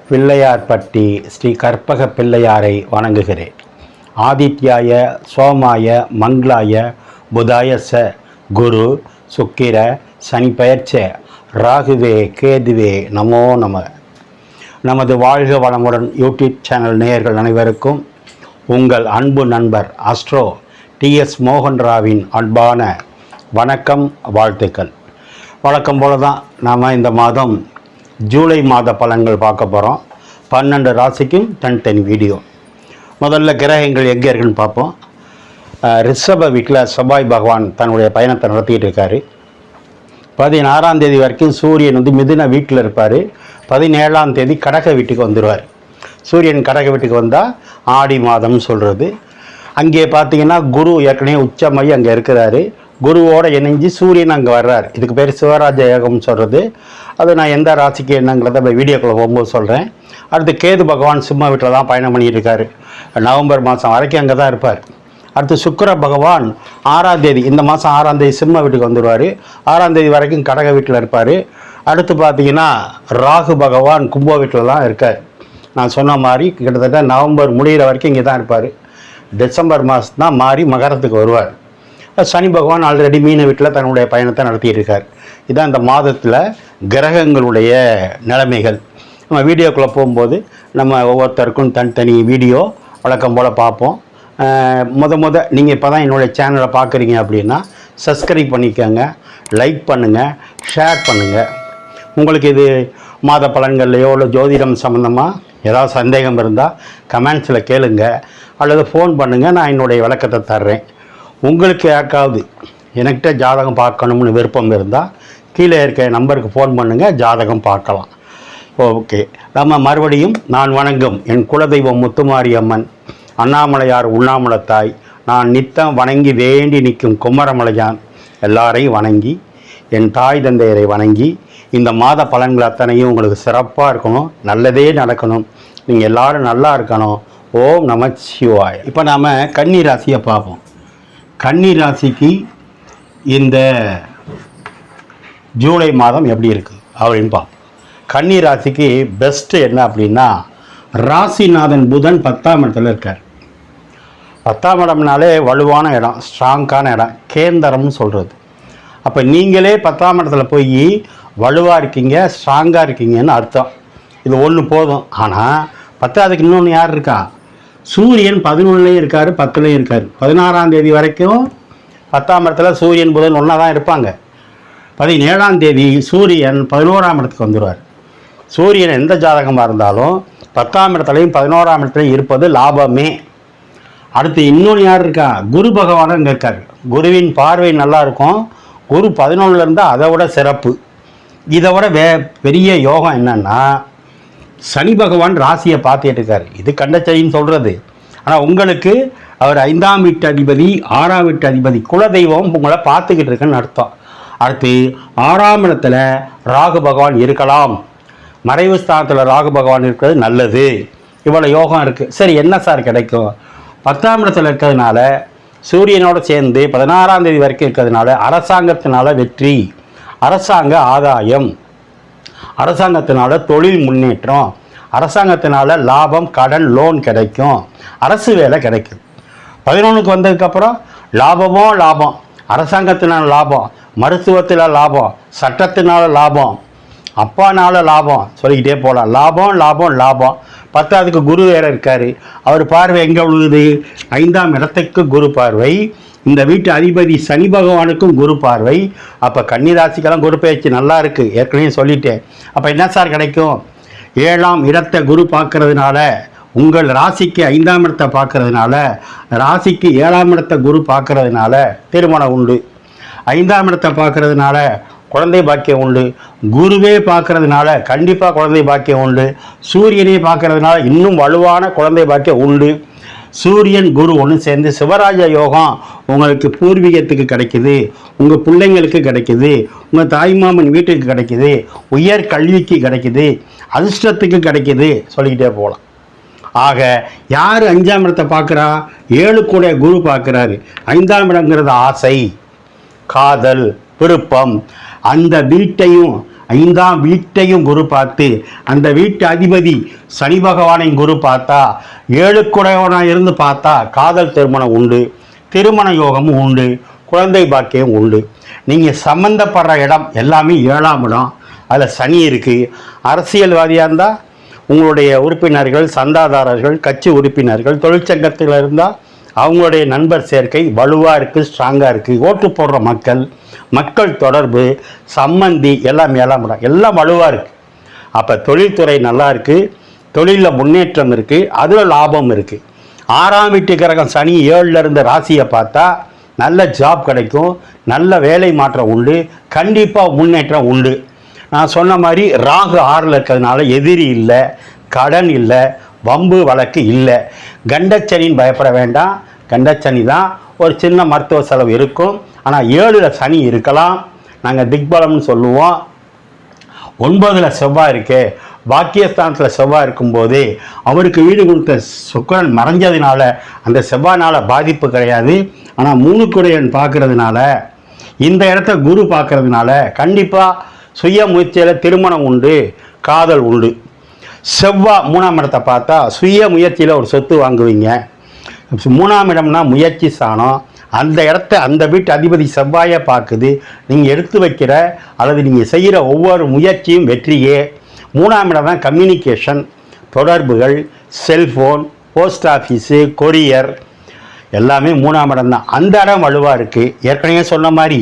பிள்ளையார்பட்டி ஸ்ரீ கற்பக பிள்ளையாரை வணங்குகிறேன். ஆதித்யாய சோமாய மங்களாய புதாயச குரு சுக்கிர சனி பெயர்ச்ச ராகுவே கேதுவே நமோ நம. நமது வாழ்க வளமுடன் யூடியூப் சேனல் நேயர்கள் அனைவருக்கும் உங்கள் அன்பு நண்பர் அஸ்ட்ரோ டிஎஸ் மோகன்ராவின் அன்பான வணக்கம், வாழ்த்துக்கள். வழக்கம் போல தான் நாம் இந்த மாதம் ஜூலை மாத பலன்கள் பார்க்க போகிறோம். 12 ராசிக்கும் தனித்தனி வீடியோ. முதல்ல கிரகங்கள் எங்கே இருக்குன்னு பார்ப்போம். ரிஷப வீட்டில் செவ்வாய் பகவான் தன்னுடைய பயணத்தை நடத்திட்டு இருக்கார். 16ஆம் தேதி வரைக்கும் சூரியன் மிதுன வீட்டில் இருப்பார். 17ஆம் தேதி கடக வீட்டுக்கு வந்துடுவார். சூரியன் கடக வீட்டுக்கு வந்தால் ஆடி மாதம்னு சொல்கிறது. அங்கே பார்த்தீங்கன்னா குரு ஏற்கனவே உச்சமாகி அங்கே இருக்கிறாரு. குருவோடு இணைஞ்சு சூரியன் அங்கே வர்றார். இதுக்கு பேர் சிவராஜ யோகம்னு சொல்கிறது. அது நான் எந்த ராசிக்கு என்னங்கிறத வீடியோக்குள்ளே போகும்போது சொல்கிறேன். அடுத்து கேது பகவான் சிம்ம வீட்டில் தான் பயணம் பண்ணிகிட்டு இருக்கார். நவம்பர் மாதம் வரைக்கும் அங்கே தான் இருப்பார். அடுத்து சுக்கிர பகவான் 6ஆம் தேதி, இந்த மாதம் 6ஆம் தேதி சிம்ம வீட்டுக்கு வந்துடுவார். 6ஆம் தேதி வரைக்கும் கடக வீட்டில் இருப்பார். அடுத்து பார்த்தீங்கன்னா ராகு பகவான் கும்ப வீட்டில் தான் இருக்கார். நான் சொன்ன மாதிரி கிட்டத்தட்ட நவம்பர் முடிகிற வரைக்கும் இங்கே தான் இருப்பார். டிசம்பர் மாதம் தான் மாறி மகரத்துக்கு வருவார். சனி பகவான் ஆல்ரெடி மீன வீட்டில் தன்னுடைய பயணத்தை நடத்திட்டு இருக்கார். இதுதான் இந்த மாதத்தில் கிரகங்களுடைய நிலைமைகள். நம்ம வீடியோக்குள்ளே போகும்போது நம்ம ஒவ்வொருத்தருக்கும் தனித்தனி வீடியோ வழக்கம் போல் பார்ப்போம். நீங்கள் இப்போ தான் என்னுடைய சேனலை பார்க்குறீங்க அப்படின்னா சப்ஸ்கிரைப் பண்ணிக்கோங்க, லைக் பண்ணுங்கள், ஷேர் பண்ணுங்கள். உங்களுக்கு இது மாத பலன்கள்லையோ இல்லை ஜோதிடம் சம்மந்தமாக ஏதாவது சந்தேகம் இருந்தால் கமெண்ட்ஸில் கேளுங்க, அல்லது ஃபோன் பண்ணுங்கள், நான் என்னுடைய விளக்கத்தை தர்றேன். உங்களுக்கு யாருக்காவது என்கிட்ட ஜாதகம் பார்க்கணும்னு விருப்பம் இருந்தால் கீழே இருக்க நம்பருக்கு ஃபோன் பண்ணுங்கள், ஜாதகம் பார்க்கலாம். ஓகே, நம்ம மறுபடியும் நான் வணங்கும் என் குலதெய்வம் முத்துமாரி அம்மன், அண்ணாமலையார் உண்ணாமலத்தாய், நான் நித்தம் வணங்கி வேண்டி நிற்கும் குமரமலையான் எல்லாரையும் வணங்கி, என் தாய் தந்தையரை வணங்கி, இந்த மாத பலன்கள் அத்தனையும் உங்களுக்கு சிறப்பாக இருக்கணும், நல்லதே நடக்கணும், நீங்கள் எல்லோரும் நல்லா இருக்கணும். ஓம் நம சிவாய. இப்போ நாம் கன்னி ராசியை பார்ப்போம். கன்னி ராசிக்கு இந்த ஜூலை மாதம் எப்படி இருக்குது அப்படின்னு பார்ப்போம். கன்னி ராசிக்கு பெஸ்ட்டு என்ன அப்படின்னா, ராசிநாதன் புதன் 10ஆம் இடத்துல இருக்கார். 10ஆம் இடம்னாலே வலுவான இடம், ஸ்ட்ராங்கான இடம், கேந்திரம்னு சொல்கிறது. அப்போ நீங்களே 10ஆம் இடத்துல போய் வலுவாக இருக்கீங்க, ஸ்ட்ராங்காக இருக்கீங்கன்னு அர்த்தம். இது ஒன்று போதும். ஆனால் 10ஆவதுக்கு இன்னொன்று யார் இருக்கா? சூரியன் 11லையும் இருக்கார், 10லையும் இருக்கார். 16ஆம் தேதி வரைக்கும் 10ஆம் இடத்துல சூரியன் புதன் ஒன்றா தான் இருப்பாங்க. 17ஆம் தேதி சூரியன் 11ஆம் இடத்துக்கு வந்துடுவார். சூரியன் எந்த ஜாதகமாக இருந்தாலும் 10ஆம் இடத்துலையும் 11ஆம் இடத்துலையும் இருப்பது லாபமே. அடுத்து இன்னொன்று யார் இருக்கா? குரு பகவானும் இங்கே இருக்கார். குருவின் பார்வை நல்லா இருக்கும். குரு 11ல் இருந்தால் அதை விட சிறப்பு. இதை விட பெரிய யோகம் என்னன்னா, சனி பகவான் ராசியை பார்த்துட்டு இருக்கார். இது கண்டச்சனின்னு சொல்கிறது. ஆனால் உங்களுக்கு அவர் 5ஆம் வீட்டு அதிபதி, 6ஆம் வீட்டு அதிபதி, குலதெய்வம் உங்களை பார்த்துக்கிட்டு இருக்குன்னு அர்த்தம். அடுத்து 6ஆம் இடத்துல ராகு பகவான் இருக்கலாம். மறைவு ஸ்தானத்தில் ராகு பகவான் இருக்கிறது நல்லது. இவ்வளோ யோகம் இருக்குது. சரி, என்ன சார் கிடைக்கும்? 10ஆம் இடத்துல இருக்கிறதுனால சூரியனோடு சேர்ந்து 16ஆம் தேதி வரைக்கும் இருக்கிறதுனால அரசாங்கத்தினால வெற்றி, அரசாங்க ஆதாயம், அரசாங்கத்தினால தொழில் முன்னேற்றம், அரசாங்கத்தினால லாபம், கடன், லோன் கிடைக்கும், அரசு வேலை கிடைக்கும். 11க்கு வந்ததுக்கப்புறம் லாபமோ லாபம், அரசாங்கத்தினால லாபம், மருத்துவத்தில் லாபம், சட்டத்தினால லாபம், அப்பானால லாபம், சொல்லிக்கிட்டே போகலாம். லாபம் லாபம் லாபம். 10ஆவதுக்கு குரு வேறு இருக்கார். அவர் பார்வை எங்கே விழுகுது? 5ஆம் இடத்துக்கு குரு பார்வை. இந்த வீட்டு அதிபதி சனி பகவானுக்கும் குரு பார்வை. அப்போ கன்னிராசிக்கெல்லாம் குரு பயிற்சி நல்லா இருக்குது, ஏற்கனவே சொல்லிட்டேன். அப்போ என்ன சார் கிடைக்கும்? 7ஆம் இடத்தை குரு பார்க்கறதுனால, உங்கள் ராசிக்கு 5ஆம் இடத்தை பார்க்கறதுனால, ராசிக்கு 7ஆம் இடத்தை குரு பார்க்கறதுனால திருமணம் உண்டு. 5ஆம் இடத்தை பார்க்கறதுனால குழந்தை பாக்கியம் உண்டு. குருவே பார்க்கறதுனால கண்டிப்பாக குழந்தை பாக்கியம் உண்டு. சூரியனே பார்க்கறதுனால இன்னும் வலுவான குழந்தை பாக்கியம் உண்டு. சூரியன் குரு ஒன்று சேர்ந்து சிவராஜ யோகம் உங்களுக்கு பூர்வீகத்துக்கு கிடைக்குது, உங்கள் பிள்ளைங்களுக்கு கிடைக்குது, உங்கள் தாய்மாமன் வீட்டுக்கு கிடைக்குது, உயர் கல்விக்கு கிடைக்குது, அதிர்ஷ்டத்துக்கு கிடைக்குது, சொல்லிக்கிட்டே போகலாம். ஆக யார் 5ஆம் இடத்தை பார்க்குறா? 7 கூட குரு பார்க்குறாரு. 5ஆம் இடங்கிறது ஆசை, காதல், விருப்பம். அந்த வீட்டையும் 5ஆம் வீட்டையும் குரு பார்த்து அந்த வீட்டு அதிபதி சனி பகவானையும் குரு பார்த்தா 7 இருந்து பார்த்தா காதல் திருமணம் உண்டு, திருமண யோகமும் உண்டு, குழந்தை பாக்கியம் உண்டு. நீங்கள் சம்மந்தப்படுற இடம் எல்லாமே 7ஆம் இடம், அதில் சனி இருக்குது. அரசியல்வாதியாக இருந்தால் உங்களுடைய உறுப்பினர்கள், சந்தாதாரர்கள், கட்சி உறுப்பினர்கள், தொழிற்சங்கத்தில் இருந்தால் அவங்களுடைய நண்பர் சேர்க்கை வலுவாக இருக்குது, ஸ்ட்ராங்காக இருக்குது. ஓட்டு போடுற மக்கள் தொடர்பு, சம்மந்தி எல்லாம் 7ஆம் இடம், எல்லாம் வலுவாக இருக்குது. அப்போ தொழில்துறை நல்லா இருக்குது, தொழிலில் முன்னேற்றம் இருக்குது, அதில் லாபம் இருக்குது. 6ஆம் வீட்டு கிரகம் சனி 7ல் இருந்து ராசியை பார்த்தா நல்ல ஜாப் கிடைக்கும், நல்ல வேலை மாற்றம் உண்டு, கண்டிப்பாக முன்னேற்றம் உண்டு. நான் சொன்ன மாதிரி ராகு 6ல் இருக்கிறதுனால எதிரி இல்லை, கடன் இல்லை, வம்பு வழக்கு இல்லை. கண்டச்சனின்னு பயப்பட வேண்டாம். கண்டச்சனி தான், ஒரு சின்ன மருத்துவ செலவு இருக்கும். ஆனால் 7ல் சனி இருக்கலாம், நாங்கள் திக்பலம்னு சொல்லுவோம். 9ல் செவ்வாய் இருக்கு, பாக்கியஸ்தானத்தில் செவ்வாய் இருக்கும்போது அவருக்கு வீடு கொடுத்த சுக்கிரன் மறைஞ்சதுனால அந்த செவ்வாய்னால பாதிப்பு கிடையாது. ஆனால் 3 பார்க்கறதுனால, இந்த இடத்த குரு பார்க்கறதுனால கண்டிப்பாக சுய முயற்சியில் திருமணம் உண்டு, காதல் உண்டு. செவ்வாய் 3ஆம் இடத்தை பார்த்தா சுய முயற்சியில் ஒரு சொத்து வாங்குவீங்க. 3ஆம் இடம்னா முயற்சி ஸ்தானம். அந்த இடத்த அந்த வீட்டு அதிபதி செவ்வாயை பார்க்குது. நீங்கள் எடுத்து வைக்கிற அல்லது நீங்கள் செய்கிற ஒவ்வொரு முயற்சியும் வெற்றியே. 3ஆம் இடம் தான் கம்யூனிகேஷன், தொடர்புகள், செல்ஃபோன், போஸ்ட் ஆஃபீஸு, கொரியர் எல்லாமே 3ஆம் இடம் தான். அந்த இடம் வலுவாக இருக்குது. ஏற்கனவே சொன்ன மாதிரி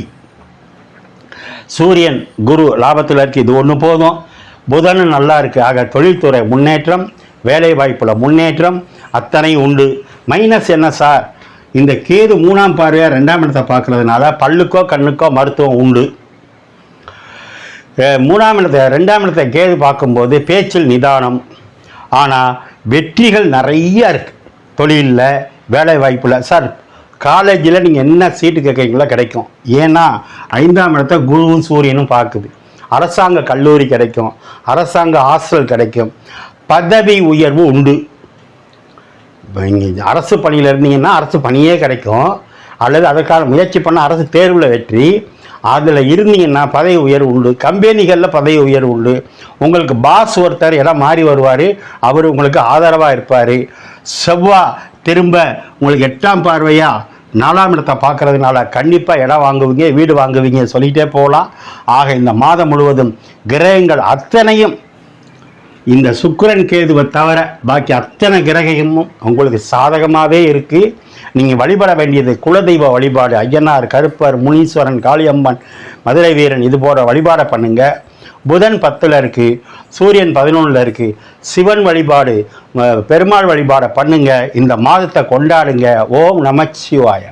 சூரியன் குரு லாபத்தில் இருக்குது, இது ஒன்று போதும். புதன் நல்லா இருக்குது. ஆக தொழில்துறை முன்னேற்றம், வேலை வாய்ப்பில் முன்னேற்றம் அத்தனை உண்டு. மைனஸ் என்ன சார்? இந்த கேது 3ஆம் பார்வையாக 2ஆம் இடத்தை பார்க்கறதுனால பல்லுக்கோ கண்ணுக்கோ மருத்துவம் உண்டு. 3ஆம் இடத்தை 2ஆம் இடத்தை கேது பார்க்கும்போது பேச்சில் நிதானம். ஆனால் வெற்றிகள் நிறைய இருக்குது. தொழிலில், வேலை வாய்ப்பில். சார் காலேஜில் நீங்கள் என்ன சீட்டு கேட்குறீங்களோ கிடைக்கும். ஏன்னா 5ஆம் இடத்தை குருவும் சூரியனும் பார்க்குது. அரசாங்க கல்லூரி கிடைக்கும், அரசாங்க ஹாஸ்டல் கிடைக்கும், பதவி உயர்வு உண்டு. நீங்கள் அரசு பணியில் இருந்தீங்கன்னா அரசு பணியே கிடைக்கும், அல்லது அதற்கான முயற்சி பண்ண அரசு தேர்வில் வெற்றி, அதில் இருந்தீங்கன்னா பதவி உயர்வு உண்டு. கம்பெனிகளில் பதவி உயர்வு உண்டு. உங்களுக்கு பாஸ் ஒருத்தர் இடம் மாறி வருவார், அவர் உங்களுக்கு ஆதரவாக இருப்பார். செவ்வாய் திரும்ப உங்களுக்கு 8ஆம் பார்வையாக 4ஆம் இடத்தை பார்க்கறதுனால கண்டிப்பாக இடம் வாங்குவீங்க, வீடு வாங்குவீங்க, சொல்லிகிட்டே போகலாம். ஆக இந்த மாதம் முழுவதும் கிரகங்கள் அத்தனையும் இந்த சுக்கிரன் கேதுவை தவிர பாக்கி அத்தனை கிரகமும் உங்களுக்கு சாதகமாகவே இருக்குது. நீங்கள் வழிபட வேண்டியது குலதெய்வ வழிபாடு. ஐயனார், கருப்பர், முனீஸ்வரன், காளியம்மன், மதுரை வீரன், இது போன்ற வழிபாடை பண்ணுங்கள். புதன் 10ல் இருக்குது, சூரியன் 11ல் இருக்குது. சிவன் வழிபாடு, பெருமாள் வழிபாடை பண்ணுங்கள். இந்த மாதத்தை கொண்டாடுங்க. ஓம் நமச்சிவாய.